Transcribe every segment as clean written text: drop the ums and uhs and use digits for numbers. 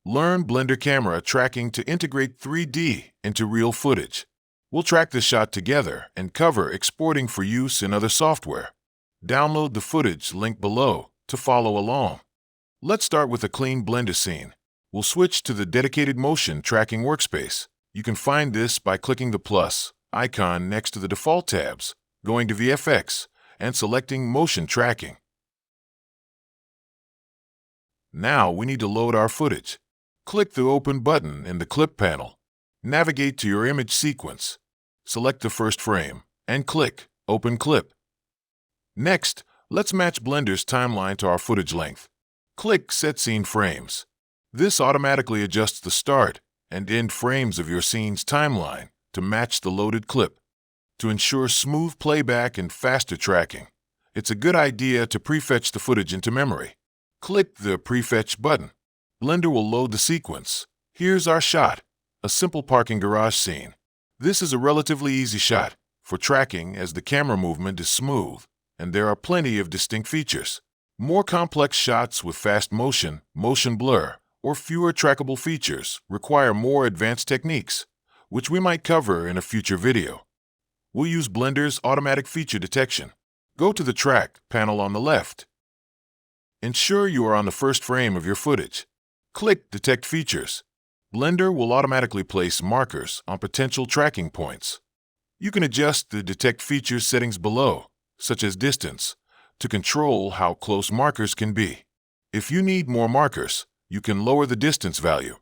Learn Blender camera tracking to integrate 3D into real footage. We'll track the shot together and cover exporting for use in other software. Download the footage linked below to follow along. Let's start with a clean Blender scene. We'll switch to the dedicated motion tracking workspace. You can find this by clicking the plus icon next to the default tabs, going to VFX, and selecting Motion Tracking. Now we need to load our footage. Click the Open button in the Clip panel. Navigate to your image sequence. Select the first frame and click Open Clip. Next, let's match Blender's timeline to our footage length. Click Set Scene Frames. This automatically adjusts the start and end frames of your scene's timeline to match the loaded clip. To ensure smooth playback and faster tracking, it's a good idea to prefetch the footage into memory. Click the Prefetch button. Blender will load the sequence. Here's our shot, a simple parking garage scene. This is a relatively easy shot for tracking as the camera movement is smooth and there are plenty of distinct features. More complex shots with fast motion, motion blur, or fewer trackable features require more advanced techniques, which we might cover in a future video. We'll use Blender's automatic feature detection. Go to the Track panel on the left. Ensure you are on the first frame of your footage. Click Detect Features. Blender will automatically place markers on potential tracking points. You can adjust the Detect Features settings below, such as distance, to control how close markers can be. If you need more markers, you can lower the distance value.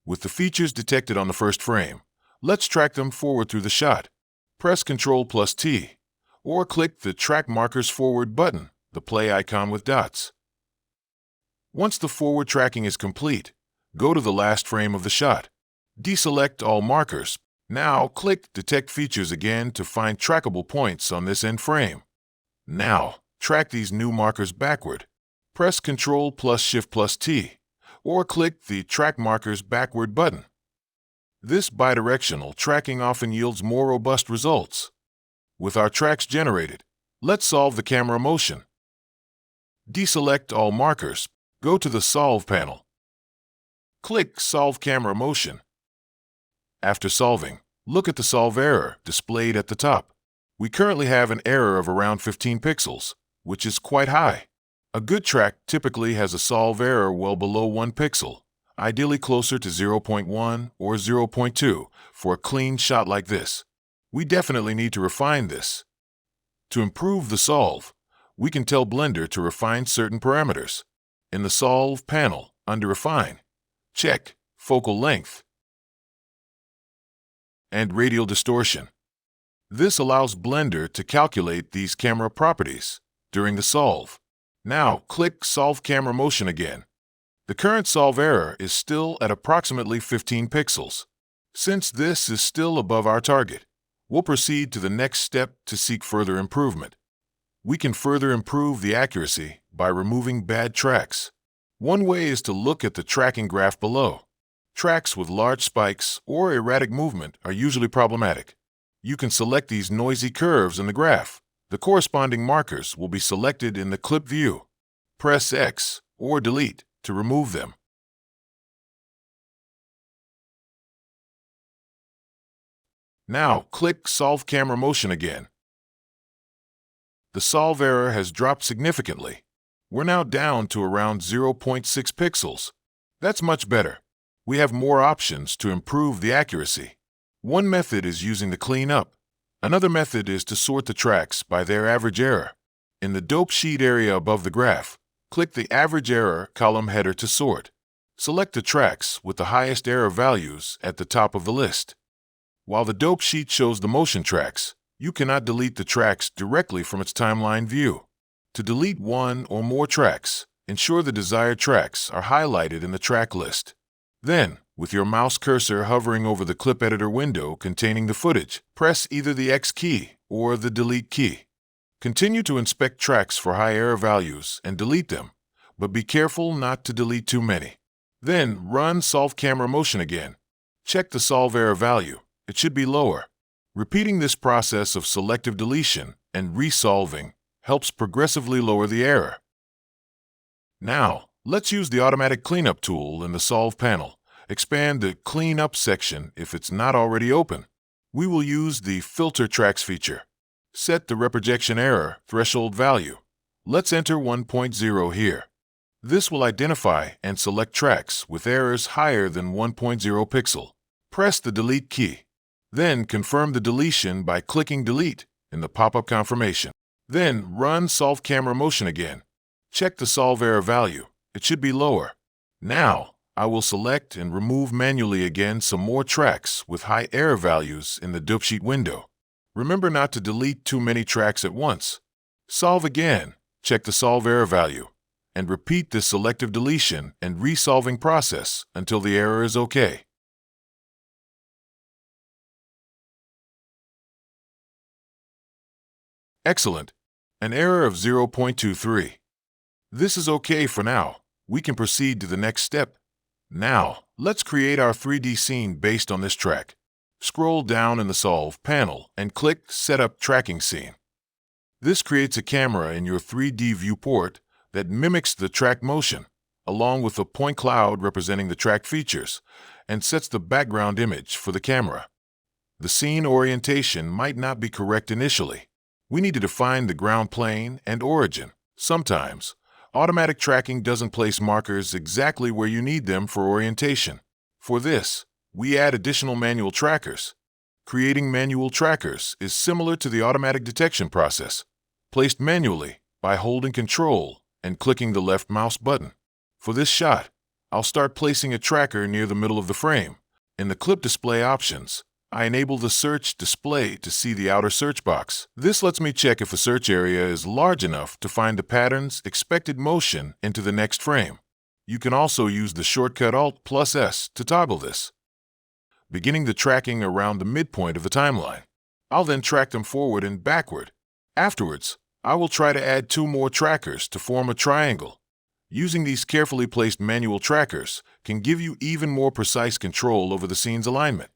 With the features detected on the first frame, let's track them forward through the shot. Press Ctrl+T, or click the Track Markers Forward button, the play icon with dots. Once the forward tracking is complete, go to the last frame of the shot. Deselect all markers. Now click Detect Features again to find trackable points on this end frame. Now, track these new markers backward. Press Ctrl+Shift+T, or click the Track Markers Backward button. This bidirectional tracking often yields more robust results. With our tracks generated, let's solve the camera motion. Deselect all markers. Go to the Solve panel. Click Solve Camera Motion. After solving, look at the solve error displayed at the top. We currently have an error of around 15 pixels, which is quite high. A good track typically has a solve error well below 1 pixel, ideally closer to 0.1 or 0.2 for a clean shot like this. We definitely need to refine this. To improve the solve, we can tell Blender to refine certain parameters. In the Solve panel, under Refine, check Focal Length and Radial Distortion. This allows Blender to calculate these camera properties during the solve. Now, click Solve Camera Motion again. The current solve error is still at approximately 15 pixels. Since this is still above our target, we'll proceed to the next step to seek further improvement. We can further improve the accuracy by removing bad tracks. One way is to look at the tracking graph below. Tracks with large spikes or erratic movement are usually problematic. You can select these noisy curves in the graph. The corresponding markers will be selected in the clip view. Press X or Delete to remove them. Now, click Solve Camera Motion again. The solve error has dropped significantly. We're now down to around 0.6 pixels. That's much better. We have more options to improve the accuracy. One method is using the Clean Up. Another method is to sort the tracks by their average error. In the Dope Sheet area above the graph, click the Average Error column header to sort. Select the tracks with the highest error values at the top of the list. While the Dope Sheet shows the motion tracks, you cannot delete the tracks directly from its timeline view. To delete one or more tracks, ensure the desired tracks are highlighted in the track list. Then, with your mouse cursor hovering over the clip editor window containing the footage, press either the X key or the Delete key. Continue to inspect tracks for high error values and delete them, but be careful not to delete too many. Then, run Solve Camera Motion again. Check the solve error value. It should be lower. Repeating this process of selective deletion and resolving helps progressively lower the error. Now, Let's use the automatic cleanup tool in the Solve panel. Expand the Clean Up section if it's not already open. We will use the Filter Tracks feature. Set the reprojection error threshold value. Let's enter 1.0 here. This will identify and select tracks with errors higher than 1.0 pixel. Press the Delete key. Then confirm the deletion by clicking Delete in the pop-up confirmation. Then run Solve Camera Motion again. Check the solve error value. It should be lower. Now, I will select and remove manually again some more tracks with high error values in the dopesheet window. Remember not to delete too many tracks at once. Solve again, check the solve error value, and repeat this selective deletion and resolving process until the error is okay. Excellent. An error of 0.23. This is okay for now. We can proceed to the next step. Now, let's create our 3D scene based on this track. Scroll down in the Solve panel and click Set Up Tracking Scene. This creates a camera in your 3D viewport that mimics the track motion, along with a point cloud representing the track features, and sets the background image for the camera. The scene orientation might not be correct initially. We need to define the ground plane and origin. Sometimes, automatic tracking doesn't place markers exactly where you need them for orientation. For this, we add additional manual trackers. Creating manual trackers is similar to the automatic detection process, placed manually by holding Control and clicking the left mouse button. For this shot, I'll start placing a tracker near the middle of the frame. In the Clip Display options, I enable the Search display to see the outer search box. This lets me check if a search area is large enough to find the pattern's expected motion into the next frame. You can also use the shortcut Alt+S to toggle this. Beginning the tracking around the midpoint of the timeline. I'll then track them forward and backward. Afterwards, I will try to add 2 more trackers to form a triangle. Using these carefully placed manual trackers can give you even more precise control over the scene's alignment.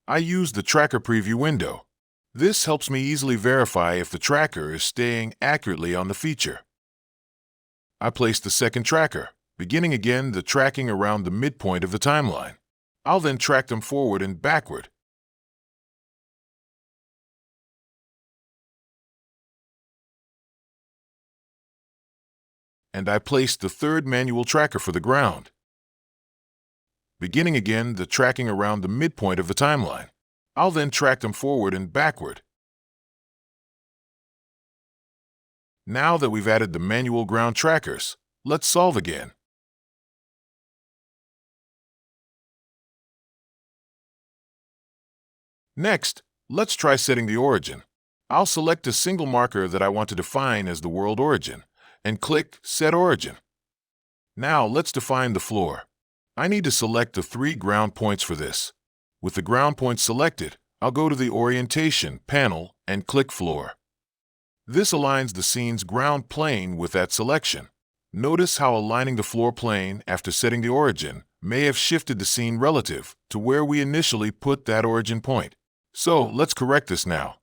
I use the Tracker Preview window. This helps me easily verify if the tracker is staying accurately on the feature. I place the second tracker, beginning again the tracking around the midpoint of the timeline. I'll then track them forward and backward. And I place the third manual tracker for the ground. Beginning again the tracking around the midpoint of the timeline. I'll then track them forward and backward. Now that we've added the manual ground trackers, let's solve again. Next, let's try setting the origin. I'll select a single marker that I want to define as the world origin and click Set Origin. Now let's define the floor. I need to select the 3 ground points for this. With the ground points selected, I'll go to the Orientation panel and click Floor. This aligns the scene's ground plane with that selection. Notice how aligning the floor plane after setting the origin may have shifted the scene relative to where we initially put that origin point. So let's correct this now.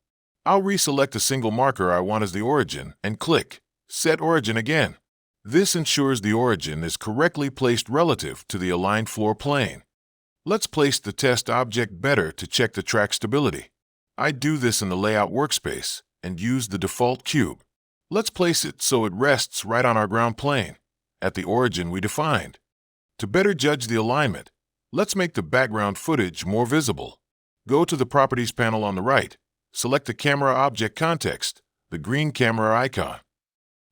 I'll reselect a single marker I want as the origin and click Set Origin again. This ensures the origin is correctly placed relative to the aligned floor plane. Let's place the test object better to check the track stability. I do this in the Layout workspace and use the default cube. Let's place it so it rests right on our ground plane, at the origin we defined. To better judge the alignment, let's make the background footage more visible. Go to the Properties panel on the right, select the Camera Object Context, the green camera icon.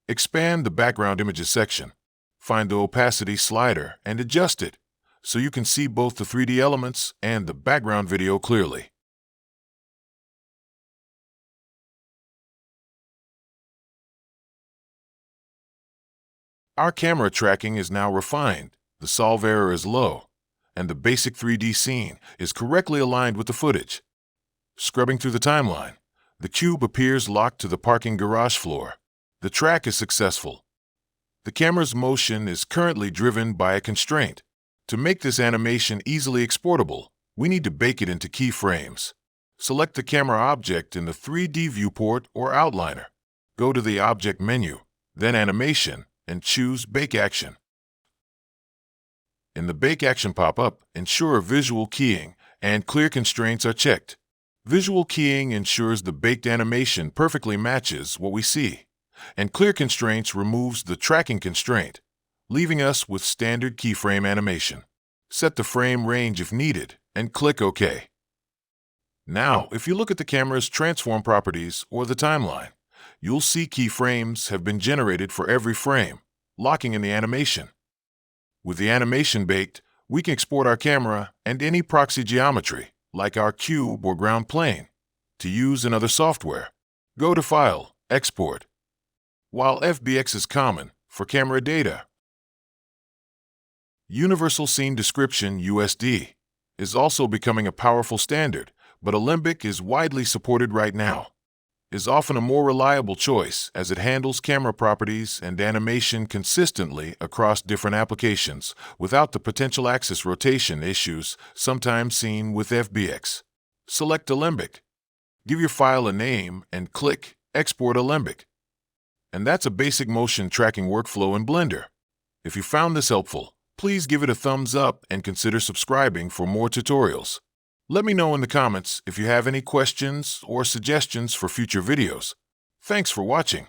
Expand the Background Images section. Find the opacity slider and adjust it so you can see both the 3D elements and the background video clearly. Our camera tracking is now refined, the solve error is low, and the basic 3D scene is correctly aligned with the footage. Scrubbing through the timeline, the cube appears locked to the parking garage floor. The track is successful. The camera's motion is currently driven by a constraint. To make this animation easily exportable, we need to bake it into keyframes. Select the camera object in the 3D viewport or outliner. Go to the Object menu, then Animation, and choose Bake Action. In the Bake Action pop-up, ensure visual keying and clear constraints are checked. Visual keying ensures the baked animation perfectly matches what we see, and clear constraints removes the tracking constraint, leaving us with standard keyframe animation. Set the frame range if needed, and click OK. Now, if you look at the camera's transform properties or the timeline, you'll see keyframes have been generated for every frame, locking in the animation. With the animation baked, we can export our camera and any proxy geometry, like our cube or ground plane, to use in other software. Go to File, Export. While FBX is common for camera data, Universal Scene Description (USD) is also becoming a powerful standard, but Alembic is widely supported right now. Is often a more reliable choice as it handles camera properties and animation consistently across different applications without the potential axis rotation issues sometimes seen with FBX. Select Alembic. Give your file a name and click Export Alembic. And that's a basic motion tracking workflow in Blender. If you found this helpful, please give it a thumbs up and consider subscribing for more tutorials. Let me know in the comments if you have any questions or suggestions for future videos. Thanks for watching.